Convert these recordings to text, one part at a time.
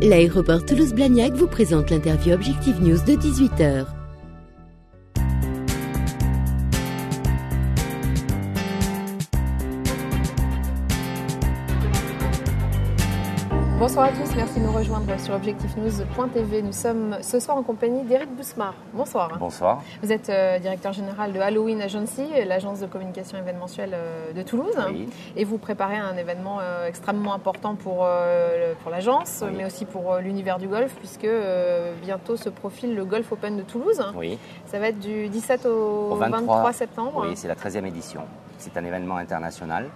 L'aéroport Toulouse-Blagnac vous présente l'interview Objectif News de 18h. Bonsoir à tous, merci de nous rejoindre sur objectifnews.tv. Nous sommes ce soir en compagnie d'Éric Bousmar. Bonsoir. Bonsoir. Vous êtes directeur général de Halloween Agency, l'agence de communication événementielle de Toulouse. Oui. Et vous préparez un événement extrêmement important pour l'agence, oui, mais aussi pour l'univers du golf, puisque bientôt se profile le Golf Open de Toulouse. Oui. Ça va être du 17 au 23 septembre. Oui, c'est la 13e édition. C'est un événement international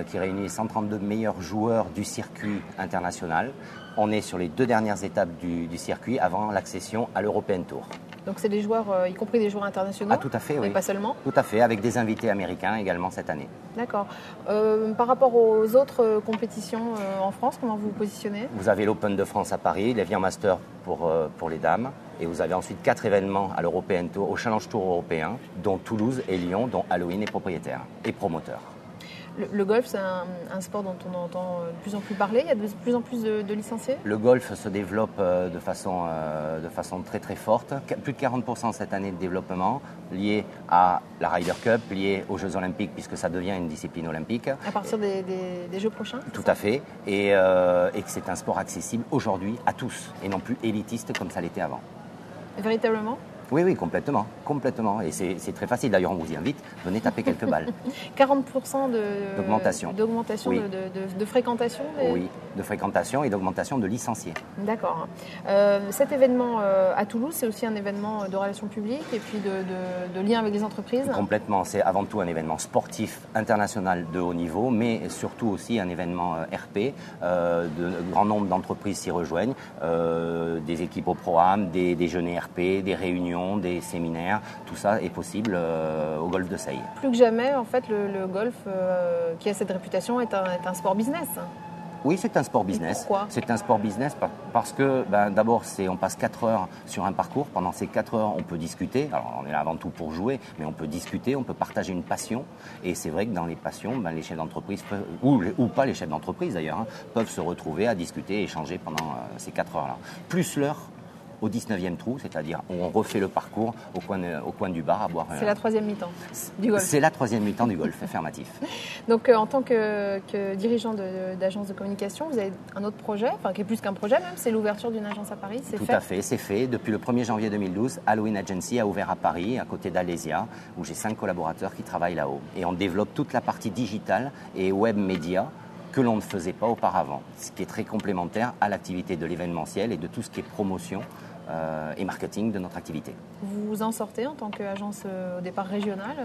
qui réunit les 132 meilleurs joueurs du circuit international. On est sur les 2 dernières étapes du circuit avant l'accession à l'European Tour. Donc c'est des joueurs, y compris des joueurs internationaux? Ah, tout à fait, oui. Mais pas seulement? Tout à fait, avec des invités américains également cette année. D'accord. Par rapport aux autres compétitions en France, comment vous vous positionnez? Vous avez l'Open de France à Paris, l'Evian Master pour les dames, et vous avez ensuite 4 événements à l'European Tour, au Challenge Tour européen, dont Toulouse et Lyon, dont Halloween est propriétaire et promoteur. Le golf, c'est un sport dont on entend de plus en plus parler. Il y a de plus en plus de licenciés. Le golf se développe de façon très très forte. Plus de 40% cette année de développement, lié à la Ryder Cup, lié aux Jeux Olympiques, puisque ça devient une discipline olympique. À partir des Jeux prochains? Tout à fait. Et que c'est un sport accessible aujourd'hui à tous, et non plus élitiste comme ça l'était avant. Véritablement? Oui, complètement. Et c'est très facile. D'ailleurs, on vous y invite. Venez taper quelques balles. 40% d'augmentation. Oui. de fréquentation Oui, de fréquentation et d'augmentation de licenciés. D'accord. Cet événement à Toulouse, c'est aussi un événement de relations publiques et puis de lien avec les entreprises? Complètement. C'est avant tout un événement sportif international de haut niveau, mais surtout aussi un événement RP. De grand nombre d'entreprises s'y rejoignent. Des équipes au programme, des déjeuners RP, des réunions, des séminaires, tout ça est possible au golf de Seille. Plus que jamais, en fait, le golf qui a cette réputation est un sport business. Oui, c'est un sport business. Et pourquoi? C'est un sport business parce que d'abord, on passe 4 heures sur un parcours. Pendant ces 4 heures, on peut discuter. Alors, on est là avant tout pour jouer, mais on peut discuter, on peut partager une passion. Et c'est vrai que dans les passions, les chefs d'entreprise, ou pas les chefs d'entreprise d'ailleurs, peuvent se retrouver à discuter et échanger pendant ces 4 heures-là. Plus l'heure au 19e trou, c'est-à-dire on refait le parcours au coin du bar à boire. C'est la 3e mi-temps du golf. C'est la 3e mi-temps du golf, affirmatif. Donc en tant que dirigeant d'agence de communication, vous avez un autre projet, enfin qui est plus qu'un projet même, c'est l'ouverture d'une agence à Paris, c'est fait? Tout à fait, c'est fait. Depuis le 1er janvier 2012, Halloween Agency a ouvert à Paris, à côté d'Alésia, où j'ai 5 collaborateurs qui travaillent là-haut. Et on développe toute la partie digitale et web média que l'on ne faisait pas auparavant, ce qui est très complémentaire à l'activité de l'événementiel et de tout ce qui est promotion et marketing de notre activité. Vous vous en sortez en tant qu'agence au départ régionale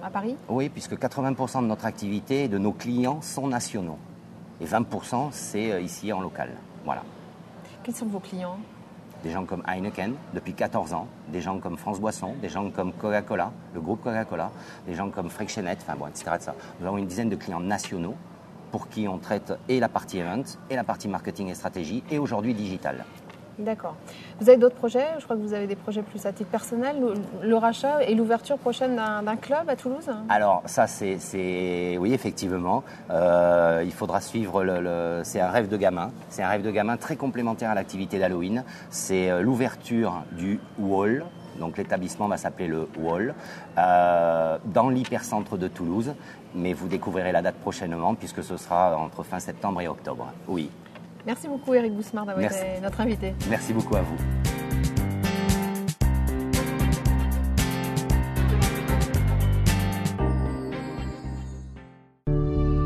à Paris? Oui, puisque 80% de notre activité et de nos clients sont nationaux. Et 20% c'est ici en local. Voilà. Quels sont vos clients? Des gens comme Heineken depuis 14 ans, des gens comme France Boisson, des gens comme Coca-Cola, le groupe Coca-Cola, des gens comme Frictionnet, etc. Nous avons une dizaine de clients nationaux pour qui on traite et la partie event, et la partie marketing et stratégie, et aujourd'hui digital. D'accord. Vous avez d'autres projets? Je crois que vous avez des projets plus à titre personnel, le rachat et l'ouverture prochaine d'un club à Toulouse? Alors ça, oui, effectivement. Il faudra suivre, c'est un rêve de gamin. C'est un rêve de gamin très complémentaire à l'activité d'Halloween. C'est l'ouverture du Wall. Donc l'établissement va s'appeler le Wall, dans l'hypercentre de Toulouse. Mais vous découvrirez la date prochainement puisque ce sera entre fin septembre et octobre. Oui. Merci beaucoup Éric Bousmar d'avoir été notre invité. Merci beaucoup à vous.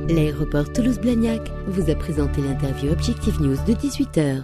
L'aéroport Toulouse-Blagnac vous a présenté l'interview Objectif News de 18h.